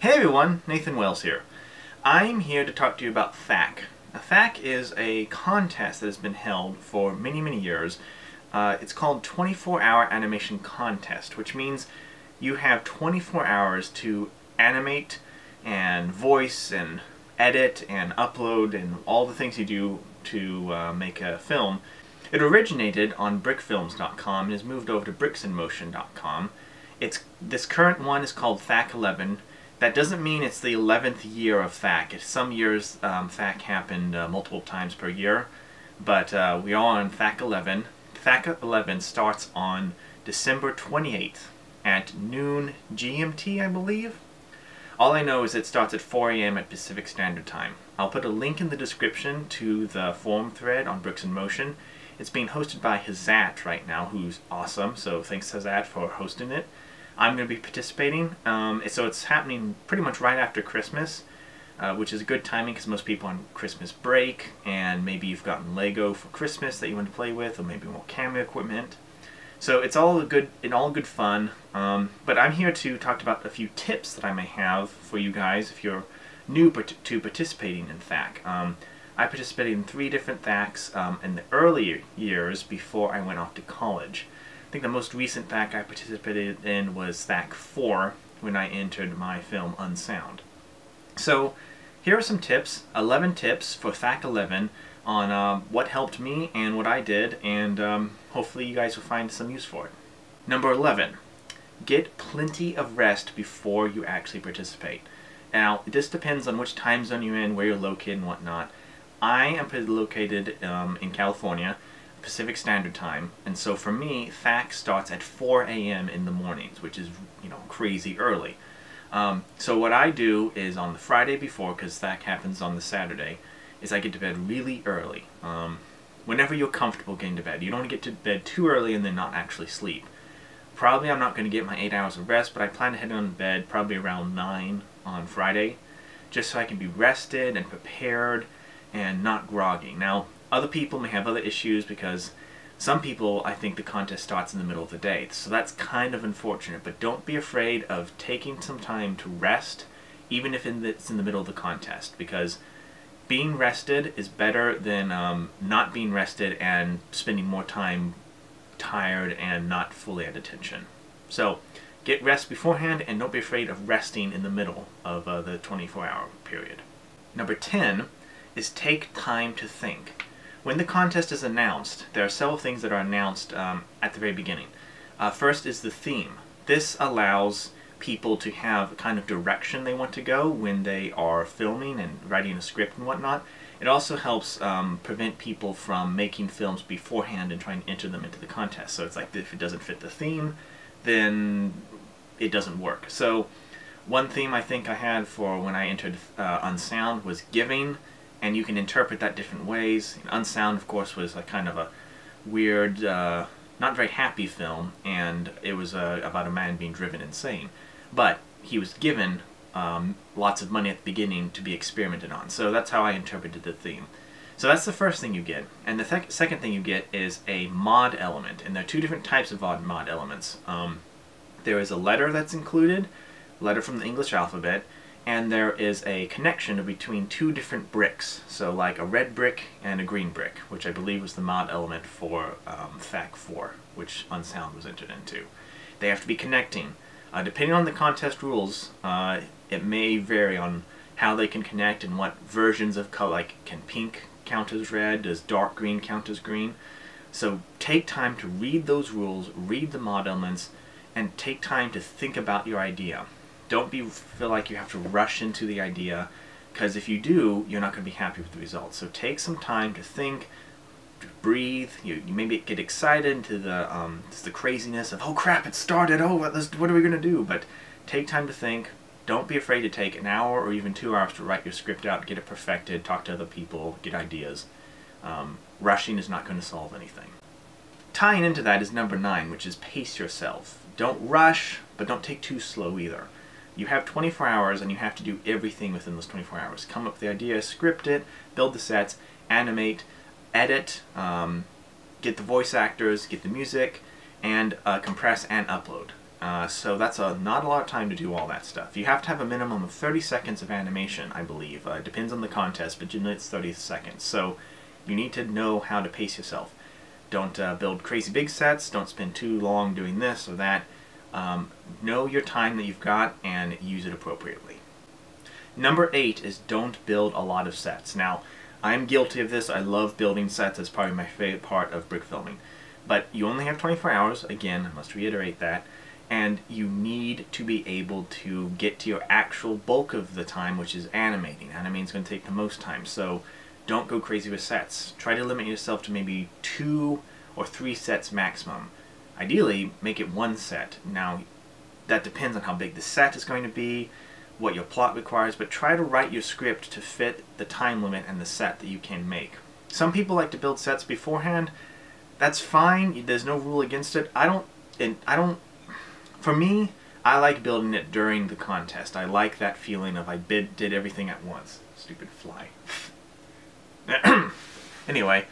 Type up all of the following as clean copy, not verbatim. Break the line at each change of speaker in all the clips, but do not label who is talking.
Hey everyone, Nathan Wells here. I'm here to talk to you about THAC. Now, THAC is a contest that has been held for many years. It's called 24-Hour Animation Contest, which means you have 24 hours to animate and voice and edit and upload and all the things you do to make a film. It originated on brickfilms.com and has moved over to bricksinmotion.com. This current one is called THAC11. That doesn't mean it's the 11th year of THAC. Some years THAC happened multiple times per year, but we are on THAC11. THAC11 starts on December 28th at noon GMT, I believe. All I know is it starts at 4 a.m. at Pacific Standard Time. I'll put a link in the description to the forum thread on Bricks in Motion. It's being hosted by Hazat right now, who's awesome, so thanks Hazat for hosting it. I'm going to be participating, so it's happening pretty much right after Christmas, which is a good timing because most people are on Christmas break, and maybe you've gotten Lego for Christmas that you want to play with, or maybe more camera equipment. So it's all good fun, but I'm here to talk about a few tips that I may have for you guys if you're new to participating in THAC. I participated in 3 different THACs in the earlier years before I went off to college. I think the most recent THAC I participated in was THAC4 when I entered my film Unsound. So here are some tips, 11 tips for THAC11 on what helped me and what I did, and hopefully you guys will find some use for it. Number 11, get plenty of rest before you actually participate. Now this depends on which time zone you're in, where you're located and whatnot. I am located in California, Pacific Standard Time, and so for me, THAC starts at 4 a.m. in the mornings, which is, crazy early. So what I do is on the Friday before, because THAC happens on the Saturday, is I get to bed really early. Whenever you're comfortable getting to bed. You don't want to get to bed too early and then not actually sleep. Probably I'm not going to get my 8 hours of rest, but I plan to head on to bed probably around 9 on Friday, just so I can be rested and prepared and not groggy. Now, other people may have other issues because some people, I think the contest starts in the middle of the day. So that's kind of unfortunate, but don't be afraid of taking some time to rest, even if it's in the middle of the contest, because being rested is better than not being rested and spending more time tired and not fully at attention. So get rest beforehand and don't be afraid of resting in the middle of the 24-hour period. Number 10 is take time to think. When the contest is announced, there are several things that are announced at the very beginning. First is the theme. This allows people to have a kind of direction they want to go when they are filming and writing a script and whatnot. It also helps prevent people from making films beforehand and trying to enter them into the contest. So it's like if it doesn't fit the theme, then it doesn't work. So one theme I think I had for when I entered Unsound was giving, and you can interpret that different ways. Unsound, of course, was a kind of a weird, not very happy film, and it was about a man being driven insane. But he was given lots of money at the beginning to be experimented on. So that's how I interpreted the theme. So that's the first thing you get. And the second thing you get is a mod element. And there are 2 different types of mod elements. There is a letter that's included, a letter from the English alphabet, and there is a connection between 2 different bricks. So like a red brick and a green brick, which I believe was the mod element for THAC4, which Unsound was entered into. They have to be connecting. Depending on the contest rules, it may vary on how they can connect and what versions of color, like can pink count as red, does dark green count as green. So take time to read those rules, read the mod elements, and take time to think about your idea. Don't feel like you have to rush into the idea, because if you do, you're not going to be happy with the results. So take some time to think, to breathe. You maybe get excited into the craziness of, oh crap, it started, oh what are we going to do? But take time to think. Don't be afraid to take an hour or even 2 hours to write your script out, get it perfected, talk to other people, get ideas. Rushing is not going to solve anything. Tying into that is number 9, which is pace yourself. Don't rush, but don't take too slow either. You have 24 hours and you have to do everything within those 24 hours. Come up with the idea, script it, build the sets, animate, edit, get the voice actors, get the music, and compress and upload. So that's not a lot of time to do all that stuff. You have to have a minimum of 30 seconds of animation, I believe. It depends on the contest, but generally it's 30 seconds. So you need to know how to pace yourself. Don't build crazy big sets. Don't spend too long doing this or that. Know your time that you've got and use it appropriately. Number 8 is don't build a lot of sets. Now, I'm guilty of this. I love building sets. That's probably my favorite part of brick filming. But you only have 24 hours. Again, I must reiterate that. And you need to be able to get to your actual bulk of the time, which is animating. Animating is going to take the most time. So don't go crazy with sets. Try to limit yourself to maybe 2 or 3 sets maximum. Ideally, make it 1 set. Now, that depends on how big the set is going to be, what your plot requires, but try to write your script to fit the time limit and the set that you can make. Some people like to build sets beforehand. That's fine. There's no rule against it. For me, I like building it during the contest. I like that feeling of I did everything at once. Stupid fly. Anyway,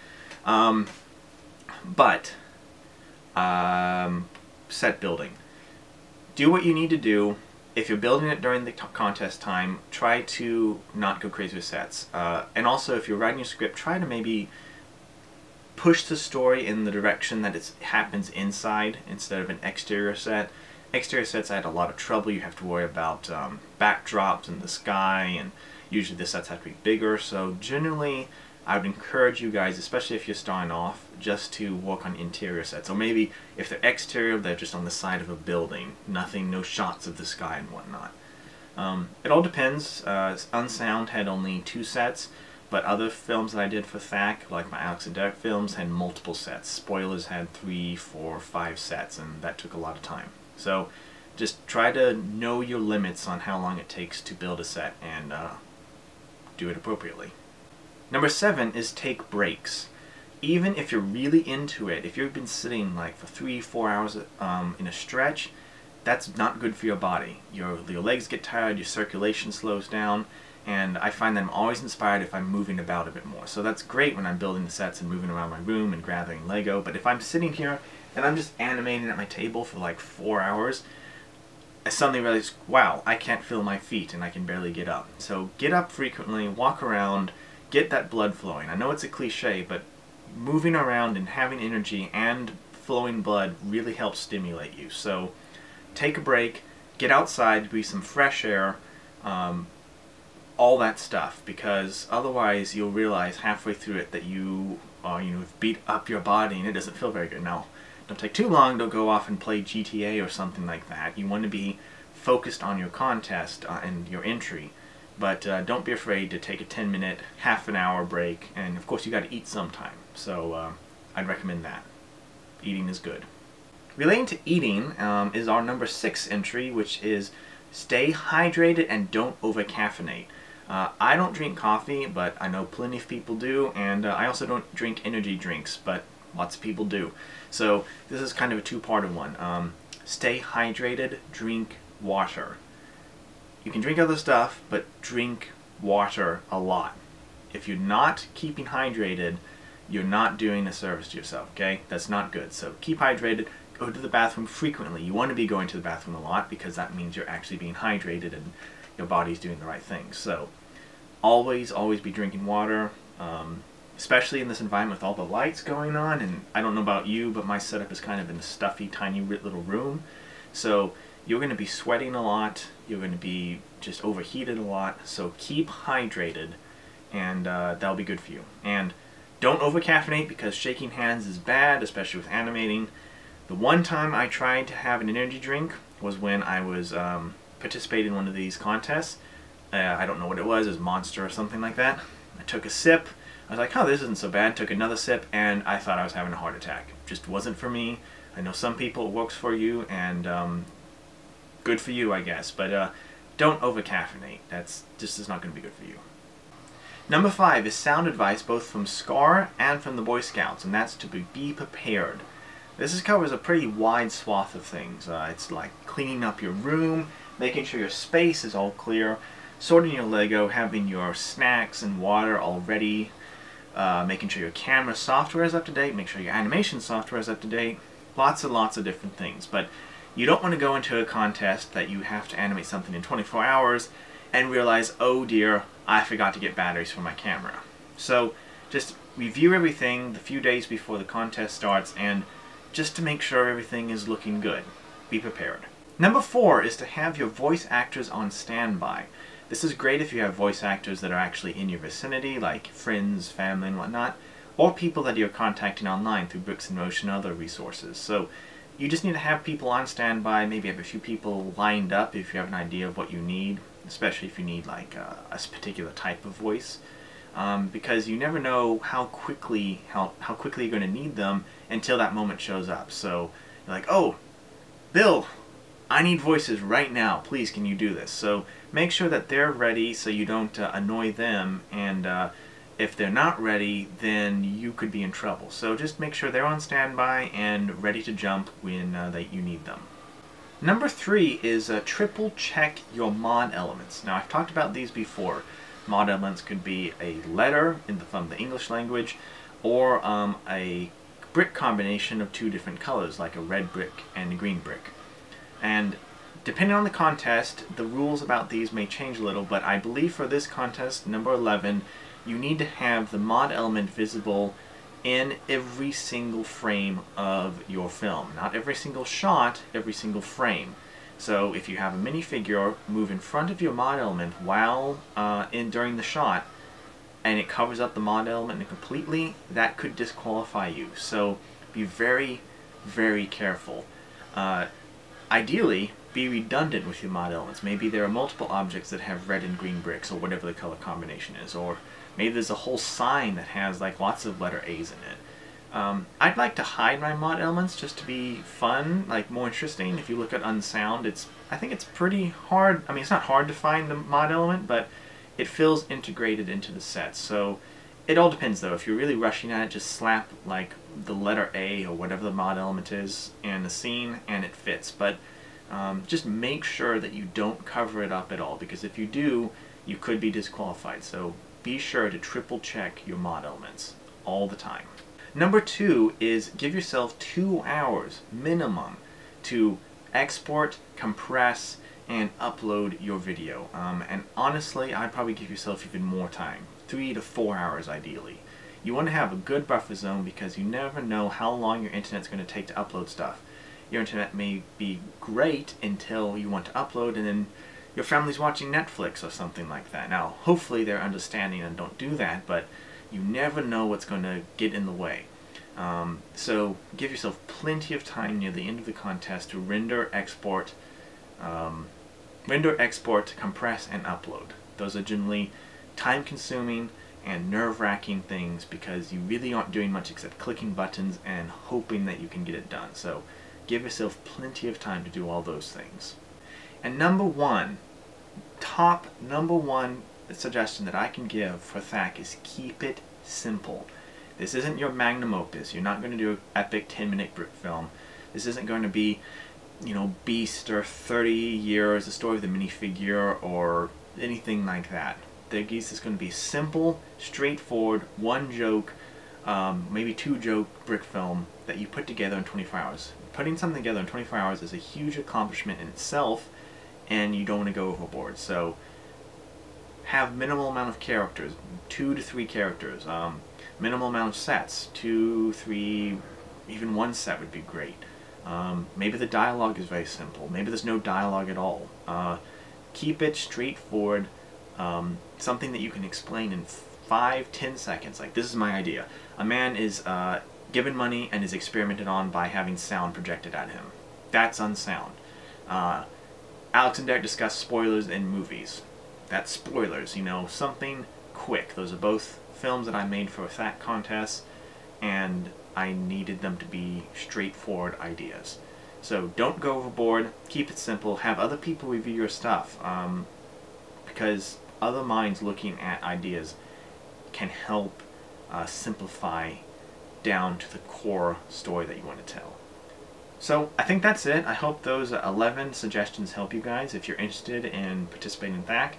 set building. Do what you need to do. If you're building it during the contest time, try to not go crazy with sets. And also, if you're writing your script, try to maybe push the story in the direction that it happens inside instead of an exterior set. Exterior sets, I had a lot of trouble. You have to worry about backdrops in the sky, and usually the sets have to be bigger. So generally, I would encourage you guys, especially if you're starting off, just to work on interior sets. Or maybe if they're exterior, they're just on the side of a building. No shots of the sky and whatnot. It all depends. Unsound had only 2 sets, but other films that I did for THAC, like my Alex and Derek films, had multiple sets. Spoilers had 3, 4, 5 sets, and that took a lot of time. So just try to know your limits on how long it takes to build a set and do it appropriately. Number 7 is take breaks. Even if you're really into it, if you've been sitting like for 3-4 hours in a stretch, that's not good for your body. Your legs get tired, your circulation slows down, and I find that I'm always inspired if I'm moving about a bit more. So that's great when I'm building the sets and moving around my room and gathering Lego, but if I'm sitting here and I'm just animating at my table for like 4 hours, I suddenly realize, wow, I can't feel my feet and I can barely get up. So get up frequently, walk around, get that blood flowing. I know it's a cliche, but moving around and having energy and flowing blood really helps stimulate you. So take a break, get outside, breathe some fresh air, all that stuff, because otherwise you'll realize halfway through it that you've beat up your body and it doesn't feel very good. Now, don't take too long, don't go off and play GTA or something like that. You want to be focused on your contest and your entry. But don't be afraid to take a 10-minute, half an hour break, and of course you got to eat sometime. So I'd recommend that. Eating is good. Relating to eating is our number 6 entry, which is stay hydrated and don't over-caffeinate. I don't drink coffee, but I know plenty of people do, and I also don't drink energy drinks, but lots of people do. So this is kind of a two-parter one. Stay hydrated, drink water. You can drink other stuff, but drink water a lot. If you're not keeping hydrated, you're not doing a service to yourself, okay? That's not good. So keep hydrated, go to the bathroom frequently. You want to be going to the bathroom a lot because that means you're actually being hydrated and your body's doing the right thing. So always be drinking water, especially in this environment with all the lights going on. And I don't know about you, but my setup is kind of in a stuffy, tiny little room. So you're going to be sweating a lot, you're going to be just overheated a lot, so keep hydrated, and that'll be good for you. And don't over-caffeinate, because shaking hands is bad, especially with animating. The one time I tried to have an energy drink was when I was participating in one of these contests. I don't know what it was Monster or something like that. I took a sip, I was like, oh, this isn't so bad, took another sip, and I thought I was having a heart attack. It just wasn't for me. I know some people it works for you, and good for you, I guess, but don't over-caffeinate. That's just not going to be good for you. Number 5 is sound advice both from SCAR and from the Boy Scouts, and that's to be prepared. This covers a pretty wide swath of things. It's like cleaning up your room, making sure your space is all clear, sorting your Lego, having your snacks and water all ready, making sure your camera software is up to date, make sure your animation software is up to date, lots and lots of different things. But You don't want to go into a contest that you have to animate something in 24 hours and realize, oh dear, I forgot to get batteries for my camera. So just review everything the few days before the contest starts, and just to make sure everything is looking good. Be prepared. Number 4 is to have your voice actors on standby. This is great if you have voice actors that are actually in your vicinity, like friends, family, and whatnot, or people that you're contacting online through Bricks in Motion and other resources. So you just need to have people on standby, maybe have a few people lined up if you have an idea of what you need, especially if you need like a particular type of voice. Because you never know how quickly you're going to need them until that moment shows up. So you're like, oh, Bill, I need voices right now. Please, can you do this? So make sure that they're ready so you don't annoy them, and if they're not ready, then you could be in trouble. So just make sure they're on standby and ready to jump when you need them. Number 3 is triple check your mod elements. Now, I've talked about these before. Mod elements could be a letter from the English language, or a brick combination of 2 different colors, like a red brick and a green brick. And depending on the contest, the rules about these may change a little, but I believe for this contest, number 11, you need to have the mod element visible in every single frame of your film. Not every single shot, every single frame. So if you have a minifigure, move in front of your mod element while during the shot, and it covers up the mod element completely, that could disqualify you. So be very, very careful. Ideally, be redundant with your mod elements. Maybe there are multiple objects that have red and green bricks, or whatever the color combination is, or maybe there's a whole sign that has like lots of letter A's in it. I'd like to hide my mod elements just to be fun, like more interesting. If you look at Unsound, I think it's pretty hard. I mean, it's not hard to find the mod element, but it feels integrated into the set. So it all depends though. If you're really rushing at it, just slap like the letter A or whatever the mod element is in the scene and it fits. But just make sure that you don't cover it up at all, because if you do, you could be disqualified. So be sure to triple check your mod elements all the time. Number 2 is give yourself 2 hours minimum to export, compress, and upload your video. And honestly, I'd probably give yourself even more time, 3 to 4 hours ideally. You want to have a good buffer zone, because you never know how long your internet's going to take to upload stuff. Your internet may be great until you want to upload, and then your family's watching Netflix or something like that. Now, hopefully they're understanding and don't do that, but you never know what's going to get in the way. So give yourself plenty of time near the end of the contest to render, export, compress, and upload. Those are generally time-consuming and nerve-wracking things, because you really aren't doing much except clicking buttons and hoping that you can get it done. So give yourself plenty of time to do all those things. And number 1, number one suggestion that I can give for THAC is keep it simple. This isn't your magnum opus. You're not going to do an epic 10-minute brick film. This isn't going to be, you know, Beast or 30 Years, the story of the minifigure, or anything like that. This is going to be simple, straightforward, 1 joke, maybe 2 joke brick film that you put together in 24 hours. Putting something together in 24 hours is a huge accomplishment in itself, and you don't want to go overboard. So have minimal amount of characters, 2 to 3 characters, minimal amount of sets, 2, 3, even 1 set would be great. Maybe the dialogue is very simple. Maybe there's no dialogue at all. Keep it straightforward, something that you can explain in 5-10 seconds. Like, this is my idea. A man is given money and is experimented on by having sound projected at him. That's Unsound. Alex and Derek discuss spoilers in movies. That's spoilers, you know, something quick. Those are both films that I made for a THAC contest, and I needed them to be straightforward ideas. So don't go overboard, keep it simple, have other people review your stuff, because other minds looking at ideas can help simplify down to the core story that you want to tell. So I think that's it. I hope those 11 suggestions help you guys. If you're interested in participating in THAC,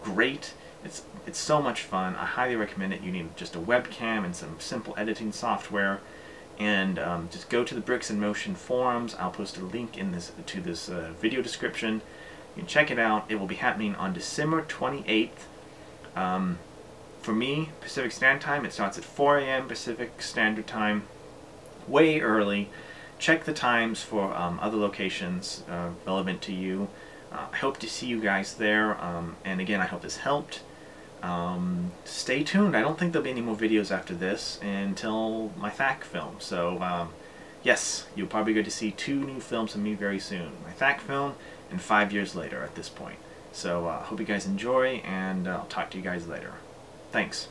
great. It's so much fun. I highly recommend it. You need just a webcam and some simple editing software, And just go to the Bricks in Motion forums. I'll post a link in this video description. You can check it out. It will be happening on December 28th. For me, Pacific Standard Time, it starts at 4 a.m. Pacific Standard Time, way early. Check the times for other locations relevant to you. I hope to see you guys there, and again, I hope this helped. Stay tuned. I don't think there'll be any more videos after this until my THAC film. So yes, you'll probably get to see 2 new films of me very soon. My THAC film and 5 years later at this point. So hope you guys enjoy, and I'll talk to you guys later. Thanks.